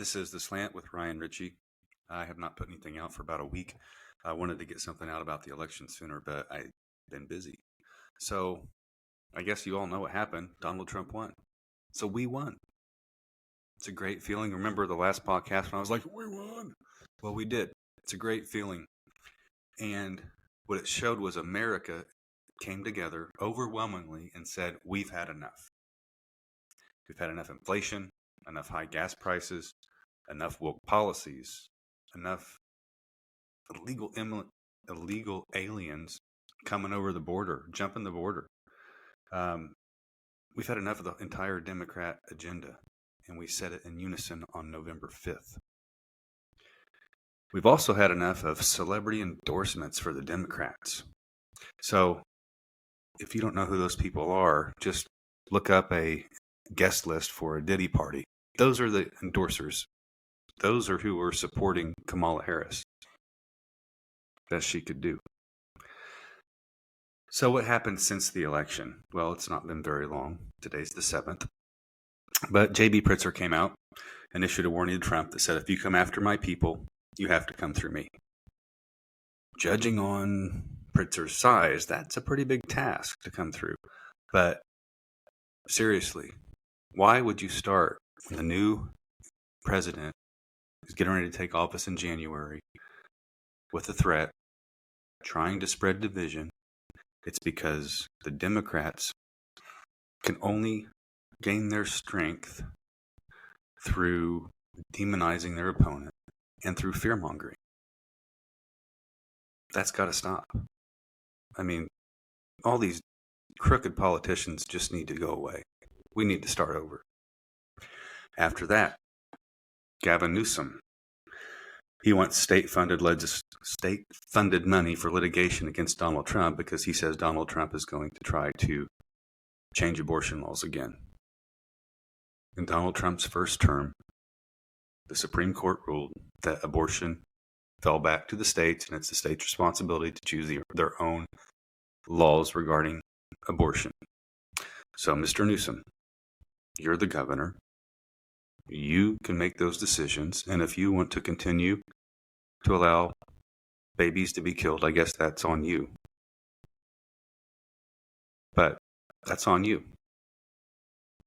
This is The Slant with Ryan Ritchie. I have not put anything out for about a week. I wanted to get something out about the election sooner, but I've been busy. So I guess you all know what happened. Donald Trump won. So we won. It's a great feeling. Remember the last podcast when I was like, we won? Well, we did. It's a great feeling. And what it showed was America came together overwhelmingly and said, we've had enough. We've had enough inflation, enough high gas prices, enough woke policies, enough illegal aliens coming over the border, jumping the border. We've had enough of the entire Democrat agenda, and we said it in unison on November 5th. We've also had enough of celebrity endorsements for the Democrats. So if you don't know who those people are, just look up a guest list for a Diddy party. Those are the endorsers. Those are who are supporting Kamala Harris. Best she could do. So what happened since the election? Well, it's not been very long. Today's the 7th. But J.B. Pritzker came out and issued a warning to Trump that said, if you come after my people, you have to come through me. Judging on Pritzker's size, that's a pretty big task to come through. But seriously, why would you start when the new president is getting ready to take office in January with a threat, trying to spread division? It's because the Democrats can only gain their strength through demonizing their opponent and through fear-mongering. That's got to stop. I mean, all these crooked politicians just need to go away. We need to start over. After that, Gavin Newsom. He wants state-funded money for litigation against Donald Trump because he says Donald Trump is going to try to change abortion laws again. In Donald Trump's first term, the Supreme Court ruled that abortion fell back to the states, and it's the state's responsibility to choose their own laws regarding abortion. So, Mr. Newsom, you're the governor. You can make those decisions, and if you want to continue to allow babies to be killed, I guess that's on you. But that's on you.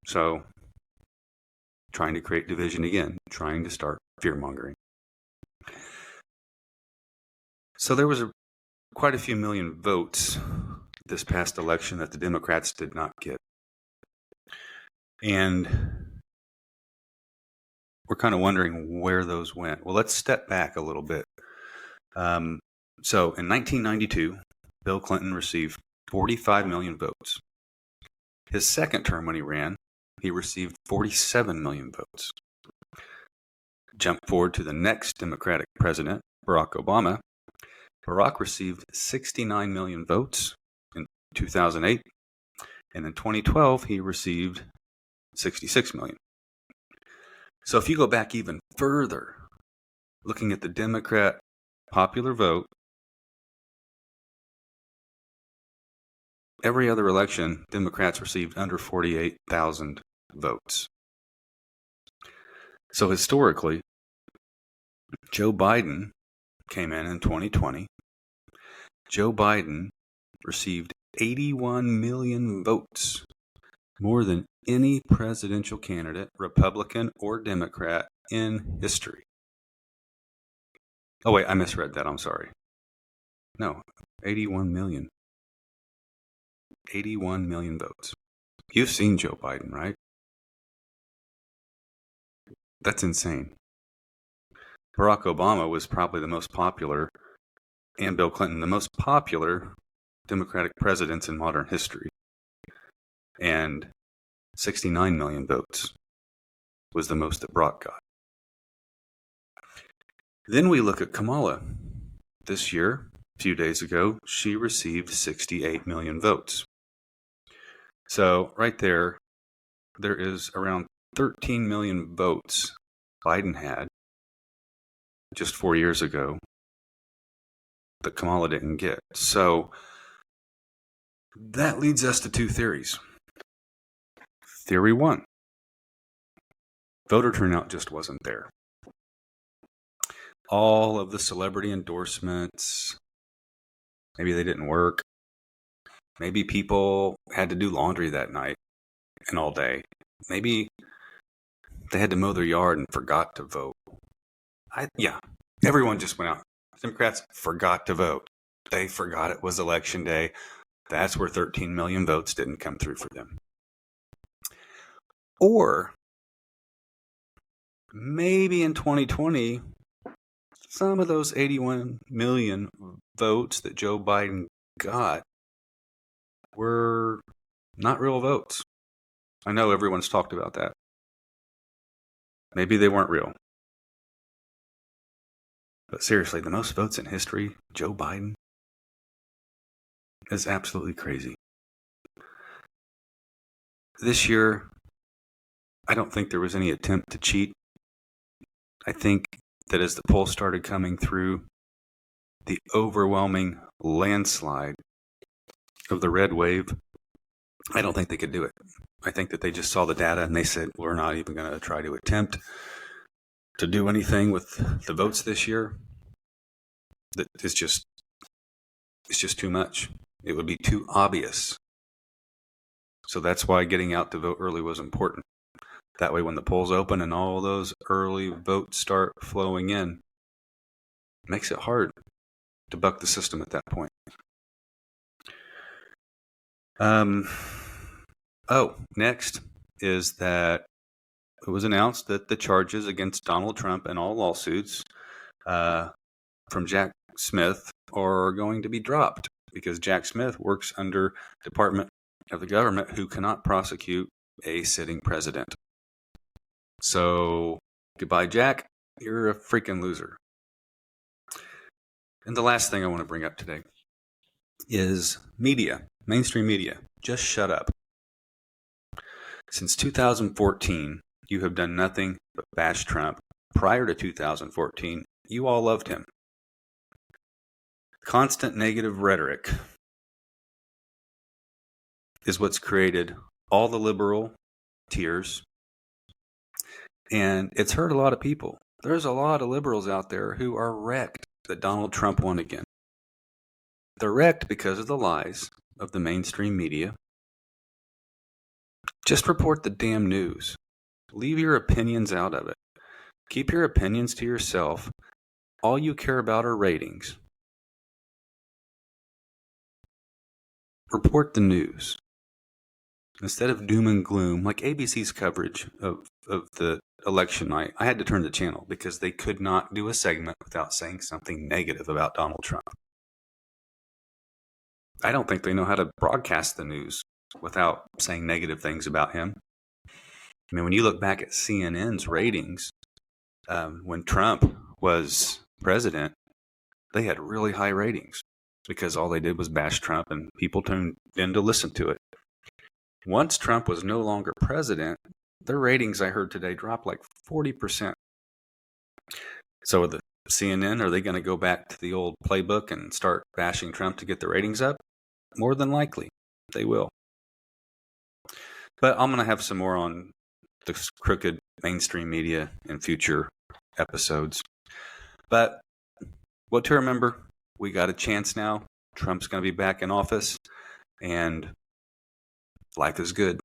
So, trying to create division again, trying to start fear-mongering. So there was quite a few million votes this past election that the Democrats did not get. And we're kind of wondering where those went. Well, let's step back a little bit. So in 1992, Bill Clinton received 45 million votes. His second term when he ran, he received 47 million votes. Jump forward to the next Democratic president, Barack Obama. Barack received 69 million votes in 2008, and in 2012, he received 66 million. So if you go back even further, looking at the Democrat popular vote, every other election, Democrats received under 48,000 votes. So historically, Joe Biden came in 2020. Joe Biden received 81 million votes, more than any presidential candidate, Republican or Democrat, in history. Oh, wait, I misread that. I'm sorry. No, 81 million. 81 million votes. You've seen Joe Biden, right? That's insane. Barack Obama was probably the most popular, and Bill Clinton, the most popular Democratic presidents in modern history. And 69 million votes was the most that Barack got. Then we look at Kamala. This year, a few days ago, she received 68 million votes. So right there is around 13 million votes Biden had just 4 years ago that Kamala didn't get. So that leads us to two theories. Theory one, voter turnout just wasn't there. all of the celebrity endorsements. Maybe they didn't work. Maybe people had to do laundry that night and all day. Maybe they had to mow their yard and forgot to vote. Everyone just went out. Democrats forgot to vote. They forgot it was election day. That's where 13 million votes didn't come through for them. Or maybe in 2020, some of those 81 million votes that Joe Biden got were not real votes. I know everyone's talked about that. Maybe they weren't real. But seriously, the most votes in history, Joe Biden, is absolutely crazy. This year, I don't think there was any attempt to cheat. I think that as the polls started coming through, the overwhelming landslide of the red wave, I don't think they could do it. I think that they just saw the data and they said, we're not even going to try to attempt to do anything with the votes this year. That it's just too much. It would be too obvious. So that's why getting out to vote early was important. That way, when the polls open and all those early votes start flowing in, it makes it hard to buck the system at that point. Next is that it was announced that the charges against Donald Trump and all lawsuits from Jack Smith are going to be dropped because Jack Smith works under Department of the government who cannot prosecute a sitting president. So, goodbye, Jack. You're a freaking loser. And the last thing I want to bring up today is media, mainstream media. Just shut up. Since 2014, you have done nothing but bash Trump. Prior to 2014, you all loved him. Constant negative rhetoric is what's created all the liberal tears. And it's hurt a lot of people. There's a lot of liberals out there who are wrecked that Donald Trump won again. They're wrecked because of the lies of the mainstream media. Just report the damn news. Leave your opinions out of it. Keep your opinions to yourself. All you care about are ratings. Report the news. Instead of doom and gloom, like ABC's coverage of the election night, I had to turn the channel because they could not do a segment without saying something negative about Donald Trump. I don't think they know how to broadcast the news without saying negative things about him. I mean, when you look back at CNN's ratings, when Trump was president, they had really high ratings because all they did was bash Trump and people tuned in to listen to it. Once Trump was no longer president, their ratings, I heard today, dropped like 40%. So the CNN, are they going to go back to the old playbook and start bashing Trump to get the ratings up? More than likely, they will. But I'm going to have some more on the crooked mainstream media in future episodes. But what to remember, we got a chance now. Trump's going to be back in office, and life is good.